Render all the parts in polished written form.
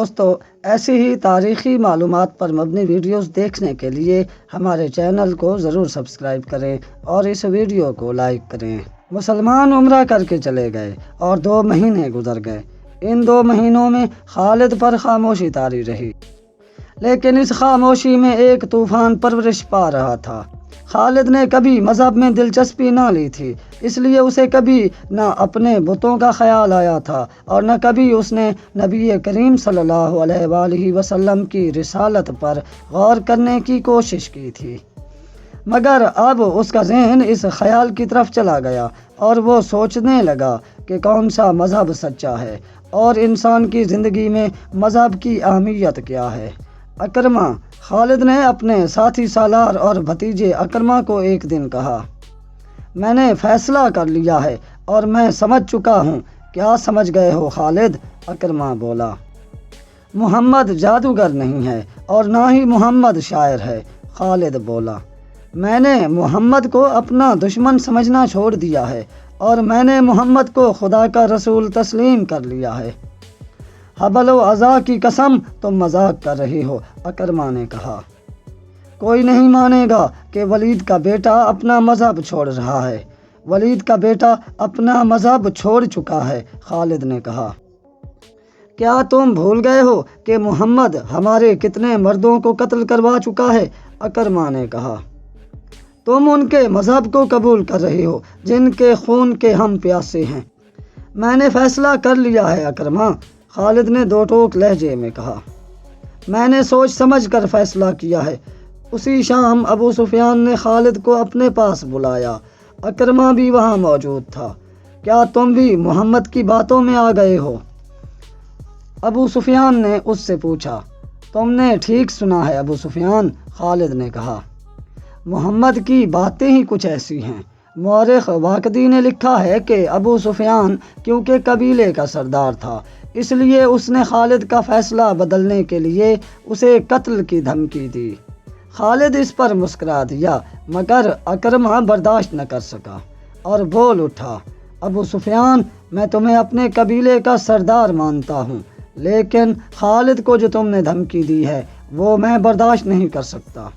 دوستو، ایسی ہی تاریخی معلومات پر مبنی ویڈیوز دیکھنے کے لیے ہمارے چینل کو ضرور سبسکرائب کریں اور اس ویڈیو کو لائک کریں۔ مسلمان عمرہ کر کے چلے گئے اور 2 مہینے گزر گئے۔ ان 2 مہینوں میں خالد پر خاموشی طاری رہی، لیکن اس خاموشی میں ایک طوفان پرورش پا رہا تھا۔ خالد نے کبھی مذہب میں دلچسپی نہ لی تھی، اس لیے اسے کبھی نہ اپنے بتوں کا خیال آیا تھا اور نہ کبھی اس نے نبی کریم صلی اللہ علیہ وآلہ وسلم کی رسالت پر غور کرنے کی کوشش کی تھی۔ مگر اب اس کا ذہن اس خیال کی طرف چلا گیا اور وہ سوچنے لگا کہ کون سا مذہب سچا ہے اور انسان کی زندگی میں مذہب کی اہمیت کیا ہے۔ اکرمہ، خالد نے اپنے ساتھی سالار اور بھتیجے اکرمہ کو ایک دن کہا، میں نے فیصلہ کر لیا ہے اور میں سمجھ چکا ہوں۔ کیا سمجھ گئے ہو خالد؟ اکرمہ بولا، محمد جادوگر نہیں ہے اور نہ ہی محمد شاعر ہے۔ خالد بولا، میں نے محمد کو اپنا دشمن سمجھنا چھوڑ دیا ہے اور میں نے محمد کو خدا کا رسول تسلیم کر لیا ہے۔ حبل و عزا کی قسم، تم مذاق کر رہی ہو، اکرمہ نے کہا۔ کوئی نہیں مانے گا کہ ولید کا بیٹا اپنا مذہب چھوڑ رہا ہے۔ ولید کا بیٹا اپنا مذہب چھوڑ چکا ہے، خالد نے کہا۔ کیا تم بھول گئے ہو کہ محمد ہمارے کتنے مردوں کو قتل کروا چکا ہے؟ اکرمہ نے کہا۔ تم ان کے مذہب کو قبول کر رہی ہو جن کے خون کے ہم پیاسے ہیں۔ میں نے فیصلہ کر لیا ہے اکرمہ، خالد نے 2 ٹوک لہجے میں کہا۔ میں نے سوچ سمجھ کر فیصلہ کیا ہے۔ اسی شام ابو سفیان نے خالد کو اپنے پاس بلایا۔ اکرمہ بھی وہاں موجود تھا۔ کیا تم بھی محمد کی باتوں میں آ گئے ہو؟ ابو سفیان نے اس سے پوچھا۔ تم نے ٹھیک سنا ہے ابو سفیان، خالد نے کہا۔ محمد کی باتیں ہی کچھ ایسی ہیں۔ مورخ واقدی نے لکھا ہے کہ ابو سفیان کیونکہ قبیلے کا سردار تھا، اس لیے اس نے خالد کا فیصلہ بدلنے کے لیے اسے قتل کی دھمکی دی۔ خالد اس پر مسکرا دیا، مگر اکرمہ برداشت نہ کر سکا اور بول اٹھا، ابو سفیان، میں تمہیں اپنے قبیلے کا سردار مانتا ہوں، لیکن خالد کو جو تم نے دھمکی دی ہے وہ میں برداشت نہیں کر سکتا۔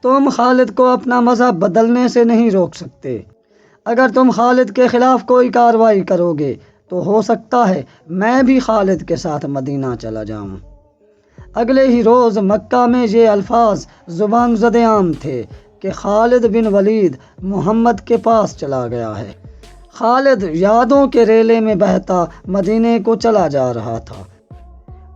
تم خالد کو اپنا مذہب بدلنے سے نہیں روک سکتے۔ اگر تم خالد کے خلاف کوئی کارروائی کرو گے تو ہو سکتا ہے میں بھی خالد کے ساتھ مدینہ چلا جاؤں۔ اگلے ہی روز مکہ میں یہ الفاظ زبان زد عام تھے کہ خالد بن ولید محمد کے پاس چلا گیا ہے۔ خالد یادوں کے ریلے میں بہتا مدینے کو چلا جا رہا تھا۔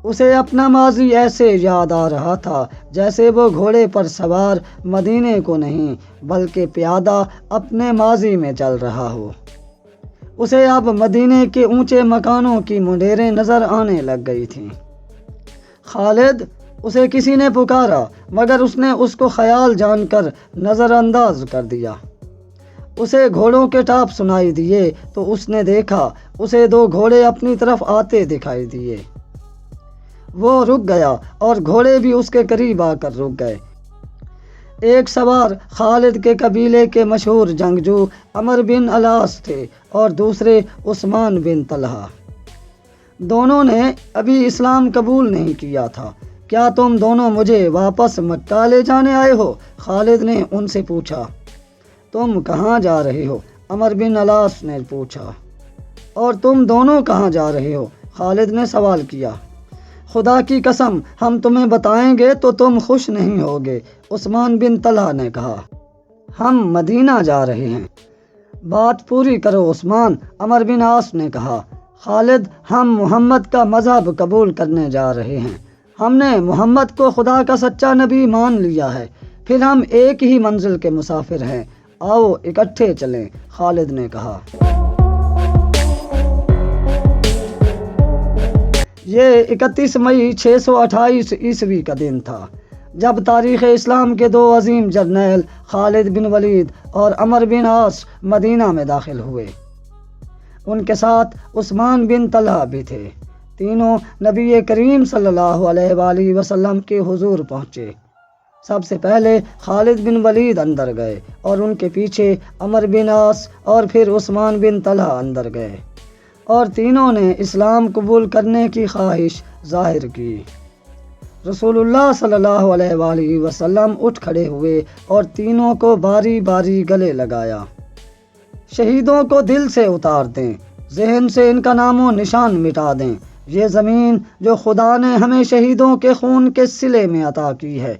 اسے اپنا ماضی ایسے یاد آ رہا تھا جیسے وہ گھوڑے پر سوار مدینے کو نہیں بلکہ پیادہ اپنے ماضی میں چل رہا ہو۔ اسے اب مدینے کے اونچے مکانوں کی منڈیریں نظر آنے لگ گئی تھیں۔ خالد، اسے کسی نے پکارا، مگر اس نے اس کو خیال جان کر نظر انداز کر دیا۔ اسے گھوڑوں کے ٹاپ سنائی دیے تو اس نے دیکھا اسے 2 گھوڑے اپنی طرف آتے دکھائی دیے۔ وہ رک گیا اور گھوڑے بھی اس کے قریب آ کر رک گئے۔ ایک سوار خالد کے قبیلے کے مشہور جنگجو عمر بن العاص تھے اور دوسرے عثمان بن طلحہ۔ دونوں نے ابھی اسلام قبول نہیں کیا تھا۔ کیا تم دونوں مجھے واپس مکہ لے جانے آئے ہو؟ خالد نے ان سے پوچھا۔ تم کہاں جا رہے ہو؟ عمر بن العاص نے پوچھا۔ اور تم دونوں کہاں جا رہے ہو؟ خالد نے سوال کیا۔ خدا کی قسم، ہم تمہیں بتائیں گے تو تم خوش نہیں ہوگے، عثمان بن طلحہ نے کہا۔ ہم مدینہ جا رہے ہیں۔ بات پوری کرو عثمان، عمر بن عاص نے کہا۔ خالد، ہم محمد کا مذہب قبول کرنے جا رہے ہیں۔ ہم نے محمد کو خدا کا سچا نبی مان لیا ہے، پھر ہم ایک ہی منزل کے مسافر ہیں، آؤ اکٹھے چلیں، خالد نے کہا۔ یہ 31 مئی 628 عیسوی کا دن تھا جب تاریخ اسلام کے 2 عظیم جرنیل خالد بن ولید اور عمر بن عاص مدینہ میں داخل ہوئے۔ ان کے ساتھ عثمان بن طلحہ بھی تھے۔ تینوں نبی کریم صلی اللہ علیہ وآلہ وسلم کے حضور پہنچے۔ سب سے پہلے خالد بن ولید اندر گئے اور ان کے پیچھے عمر بن عاص اور پھر عثمان بن طلحہ اندر گئے اور تینوں نے اسلام قبول کرنے کی خواہش ظاہر کی۔ رسول اللہ صلی اللہ علیہ وآلہ وسلم اٹھ کھڑے ہوئے اور تینوں کو باری باری گلے لگایا۔ شہیدوں کو دل سے اتار دیں، ذہن سے ان کا نام و نشان مٹا دیں۔ یہ زمین جو خدا نے ہمیں شہیدوں کے خون کے صلے میں عطا کی ہے،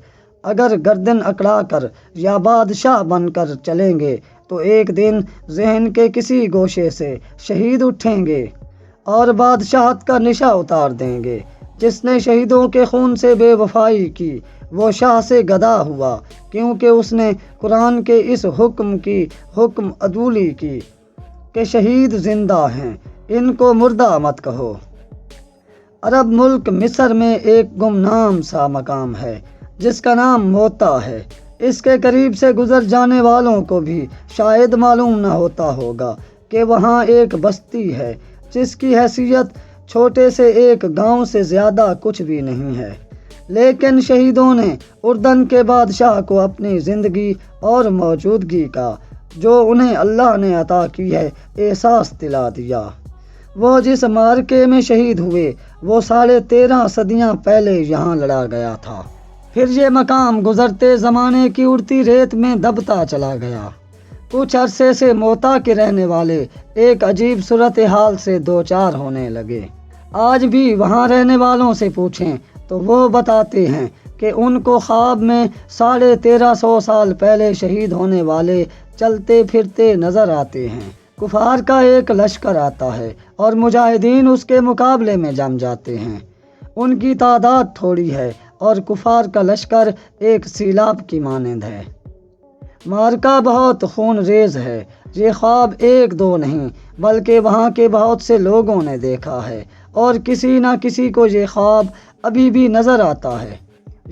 اگر گردن اکڑا کر یا بادشاہ بن کر چلیں گے تو ایک دن ذہن کے کسی گوشے سے شہید اٹھیں گے اور بادشاہت کا نشہ اتار دیں گے۔ جس نے شہیدوں کے خون سے بے وفائی کی وہ شاہ سے گدا ہوا، کیونکہ اس نے قرآن کے اس حکم عدولی کی کہ شہید زندہ ہیں، ان کو مردہ مت کہو۔ عرب ملک مصر میں ایک گمنام سا مقام ہے جس کا نام موتا ہے۔ اس کے قریب سے گزر جانے والوں کو بھی شاید معلوم نہ ہوتا ہوگا کہ وہاں ایک بستی ہے جس کی حیثیت چھوٹے سے ایک گاؤں سے زیادہ کچھ بھی نہیں ہے، لیکن شہیدوں نے اردن کے بادشاہ کو اپنی زندگی اور موجودگی کا جو انہیں اللہ نے عطا کی ہے احساس دلا دیا۔ وہ جس معرکے میں شہید ہوئے وہ 13.5 صدیاں پہلے یہاں لڑا گیا تھا۔ پھر یہ مقام گزرتے زمانے کی اڑتی ریت میں دبتا چلا گیا۔ کچھ عرصے سے موتا کے رہنے والے ایک عجیب صورتحال سے دوچار ہونے لگے۔ آج بھی وہاں رہنے والوں سے پوچھیں تو وہ بتاتے ہیں کہ ان کو خواب میں 1350 سال پہلے شہید ہونے والے چلتے پھرتے نظر آتے ہیں۔ کفار کا ایک لشکر آتا ہے اور مجاہدین اس کے مقابلے میں جم جاتے ہیں۔ ان کی تعداد تھوڑی ہے اور کفار کا لشکر ایک سیلاب کی مانند ہے۔ معرکہ بہت خون ریز ہے۔ یہ خواب ایک دو نہیں بلکہ وہاں کے بہت سے لوگوں نے دیکھا ہے، اور کسی نہ کسی کو یہ خواب ابھی بھی نظر آتا ہے۔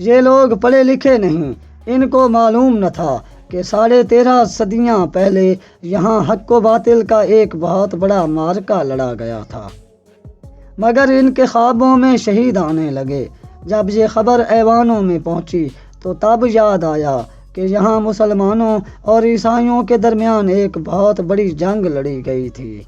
یہ لوگ پڑھے لکھے نہیں، ان کو معلوم نہ تھا کہ 13.5 صدیاں پہلے یہاں حق و باطل کا ایک بہت بڑا معرکہ لڑا گیا تھا، مگر ان کے خوابوں میں شہید آنے لگے۔ جب یہ خبر ایوانوں میں پہنچی تو تب یاد آیا کہ یہاں مسلمانوں اور عیسائیوں کے درمیان ایک بہت بڑی جنگ لڑی گئی تھی۔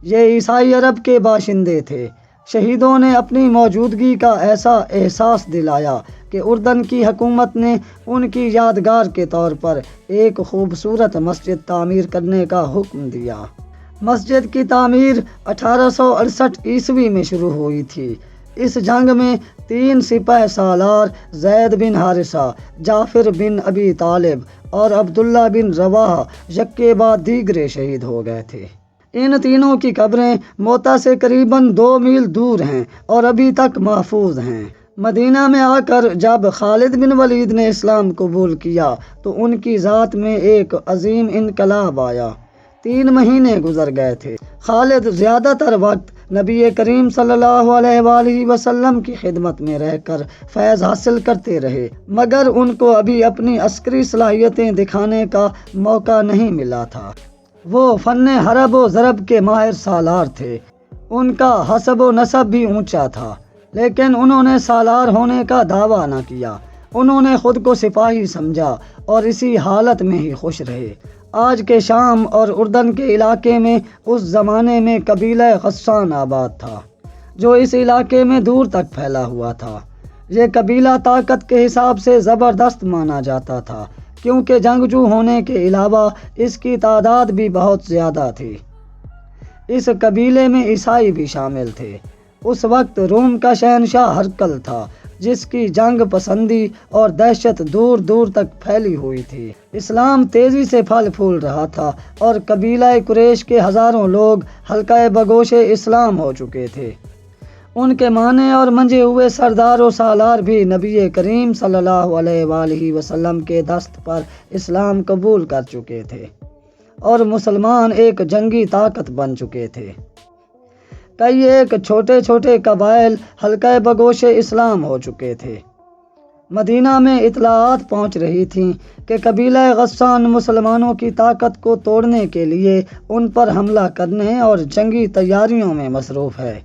یہ عیسائی عرب کے باشندے تھے۔ شہیدوں نے اپنی موجودگی کا ایسا احساس دلایا کہ اردن کی حکومت نے ان کی یادگار کے طور پر ایک خوبصورت مسجد تعمیر کرنے کا حکم دیا۔ مسجد کی تعمیر 1868 عیسوی میں شروع ہوئی تھی۔ اس جنگ میں 3 سپہ سالار زید بن حارثہ، جعفر بن ابی طالب اور عبداللہ بن رواحہ یکے بعد دیگرے شہید ہو گئے تھے۔ ان تینوں کی قبریں موتا سے قریباً 2 میل دور ہیں اور ابھی تک محفوظ ہیں۔ مدینہ میں آ کر جب خالد بن ولید نے اسلام قبول کیا تو ان کی ذات میں ایک عظیم انقلاب آیا۔ 3 مہینے گزر گئے تھے۔ خالد زیادہ تر وقت نبی کریم صلی اللہ علیہ وآلہ وسلم کی خدمت میں رہ کر فیض حاصل کرتے رہے، مگر ان کو ابھی اپنی عسکری صلاحیتیں دکھانے کا موقع نہیں ملا تھا۔ وہ فن حرب و ضرب کے ماہر سالار تھے۔ ان کا حسب و نسب بھی اونچا تھا، لیکن انہوں نے سالار ہونے کا دعویٰ نہ کیا۔ انہوں نے خود کو سپاہی سمجھا اور اسی حالت میں ہی خوش رہے۔ آج کے شام اور اردن کے علاقے میں اس زمانے میں قبیلہ غسان آباد تھا، جو اس علاقے میں دور تک پھیلا ہوا تھا۔ یہ قبیلہ طاقت کے حساب سے زبردست مانا جاتا تھا، کیونکہ جنگجو ہونے کے علاوہ اس کی تعداد بھی بہت زیادہ تھی۔ اس قبیلے میں عیسائی بھی شامل تھے۔ اس وقت روم کا شہنشاہ ہرقل تھا، جس کی جنگ پسندی اور دہشت دور دور تک پھیلی ہوئی تھی۔ اسلام تیزی سے پھل پھول رہا تھا اور قبیلہ قریش کے ہزاروں لوگ حلقہ بگوش اسلام ہو چکے تھے۔ ان کے مانے اور منجے ہوئے سردار و سالار بھی نبی کریم صلی اللہ علیہ وآلہ وسلم کے دست پر اسلام قبول کر چکے تھے اور مسلمان ایک جنگی طاقت بن چکے تھے۔ کئی ایک چھوٹے چھوٹے قبائل حلقہ بگوش اسلام ہو چکے تھے۔ مدینہ میں اطلاعات پہنچ رہی تھیں کہ قبیلہ غسان مسلمانوں کی طاقت کو توڑنے کے لیے ان پر حملہ کرنے اور جنگی تیاریوں میں مصروف ہے۔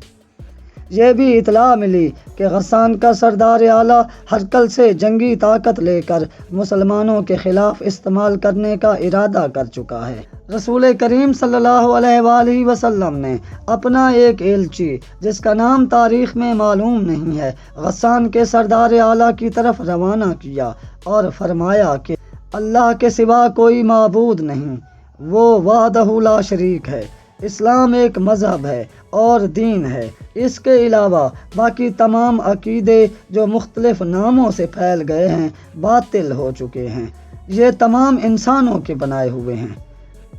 یہ بھی اطلاع ملی کہ غسان کا سردار اعلیٰ ہرقل سے جنگی طاقت لے کر مسلمانوں کے خلاف استعمال کرنے کا ارادہ کر چکا ہے۔ رسول کریم صلی اللہ علیہ وآلہ وسلم نے اپنا ایک ایلچی جس کا نام تاریخ میں معلوم نہیں ہے غسان کے سردار اعلیٰ کی طرف روانہ کیا اور فرمایا کہ اللہ کے سوا کوئی معبود نہیں، وہ وحدہ لا شریک ہے۔ اسلام ایک مذہب ہے اور دین ہے، اس کے علاوہ باقی تمام عقیدے جو مختلف ناموں سے پھیل گئے ہیں باطل ہو چکے ہیں، یہ تمام انسانوں کے بنائے ہوئے ہیں۔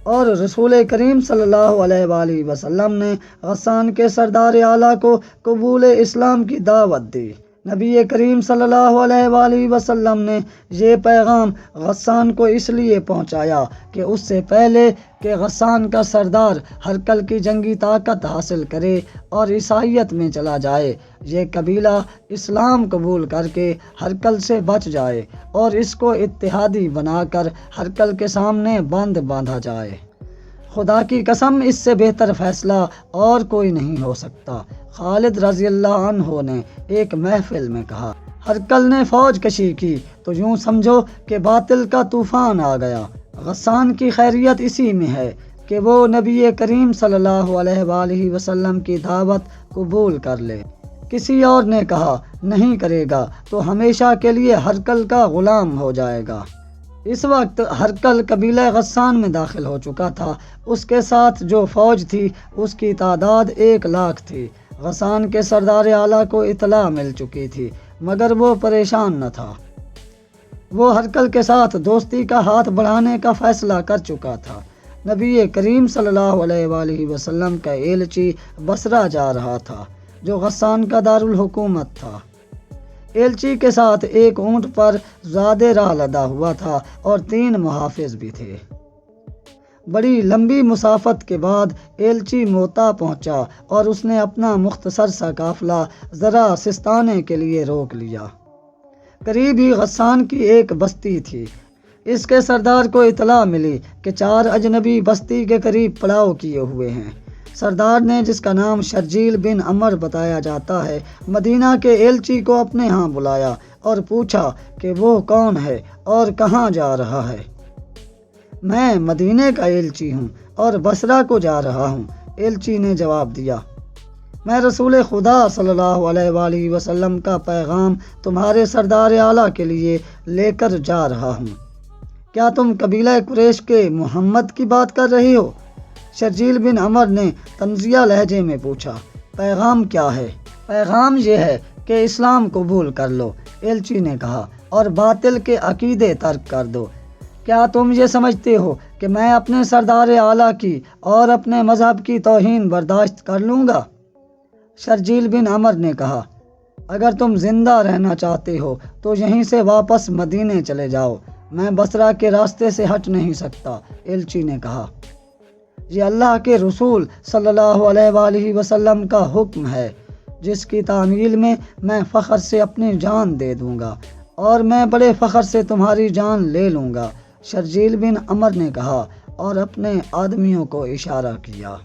اور رسول کریم صلی اللہ علیہ وآلہ وسلم نے غسان کے سردار اعلیٰ کو قبول اسلام کی دعوت دی۔ نبی کریم صلی اللہ علیہ وآلہ وسلم نے یہ پیغام غسان کو اس لیے پہنچایا کہ اس سے پہلے کہ غسان کا سردار ہرقل کی جنگی طاقت حاصل کرے اور عیسائیت میں چلا جائے، یہ قبیلہ اسلام قبول کر کے ہرقل سے بچ جائے اور اس کو اتحادی بنا کر ہرقل کے سامنے باندھا جائے۔ خدا کی قسم اس سے بہتر فیصلہ اور کوئی نہیں ہو سکتا۔ خالد رضی اللہ عنہ نے ایک محفل میں کہا، ہرقل نے فوج کشی کی تو یوں سمجھو کہ باطل کا طوفان آ گیا۔ غسان کی خیریت اسی میں ہے کہ وہ نبی کریم صلی اللہ علیہ وآلہ وسلم کی دعوت قبول کر لے۔ کسی اور نے کہا نہیں کرے گا تو ہمیشہ کے لیے ہرقل کا غلام ہو جائے گا۔ اس وقت ہرقل قبیلہ غسان میں داخل ہو چکا تھا، اس کے ساتھ جو فوج تھی اس کی تعداد 1,00,000 تھی۔ غسان کے سردار اعلیٰ کو اطلاع مل چکی تھی مگر وہ پریشان نہ تھا، وہ ہرقل کے ساتھ دوستی کا ہاتھ بڑھانے کا فیصلہ کر چکا تھا۔ نبی کریم صلی اللہ علیہ وآلہ وسلم کا ایلچی بصرہ جا رہا تھا جو غسان کا دارالحکومت تھا۔ ایلچی کے ساتھ ایک اونٹ پر زیادہ راہ لدا ہوا تھا اور 3 محافظ بھی تھے۔ بڑی لمبی مسافت کے بعد ایلچی موتا پہنچا اور اس نے اپنا مختصر سا قافلہ ذرا سستانے کے لیے روک لیا۔ قریب ہی غسان کی ایک بستی تھی، اس کے سردار کو اطلاع ملی کہ 4 اجنبی بستی کے قریب پڑاؤ کیے ہوئے ہیں۔ سردار نے، جس کا نام شرجیل بن عمر بتایا جاتا ہے، مدینہ کے ایلچی کو اپنے ہاں بلایا اور پوچھا کہ وہ کون ہے اور کہاں جا رہا ہے۔ میں مدینے کا ایلچی ہوں اور بصرہ کو جا رہا ہوں، ایلچی نے جواب دیا۔ میں رسول خدا صلی اللہ علیہ وآلہ وسلم کا پیغام تمہارے سردار اعلیٰ کے لیے لے کر جا رہا ہوں۔ کیا تم قبیلہ قریش کے محمد کی بات کر رہی ہو؟ شرجیل بن عمر نے طنزیہ لہجے میں پوچھا۔ پیغام کیا ہے؟ پیغام یہ ہے کہ اسلام قبول کر لو، ایلچی نے کہا، اور باطل کے عقیدے ترک کر دو۔ کیا تم یہ سمجھتے ہو کہ میں اپنے سردار اعلیٰ کی اور اپنے مذہب کی توہین برداشت کر لوں گا؟ شرجیل بن عمر نے کہا، اگر تم زندہ رہنا چاہتے ہو تو یہیں سے واپس مدینے چلے جاؤ، میں بصرہ کے راستے سے ہٹ نہیں سکتا، ایلچی نے کہا۔ یہ اللہ کے رسول صلی اللہ علیہ وآلہ وسلم کا حکم ہے جس کی تعمیل میں میں فخر سے اپنی جان دے دوں گا اور میں بڑے فخر سے تمہاری جان لے لوں گا، شرجیل بن عمر نے کہا اور اپنے آدمیوں کو اشارہ کیا۔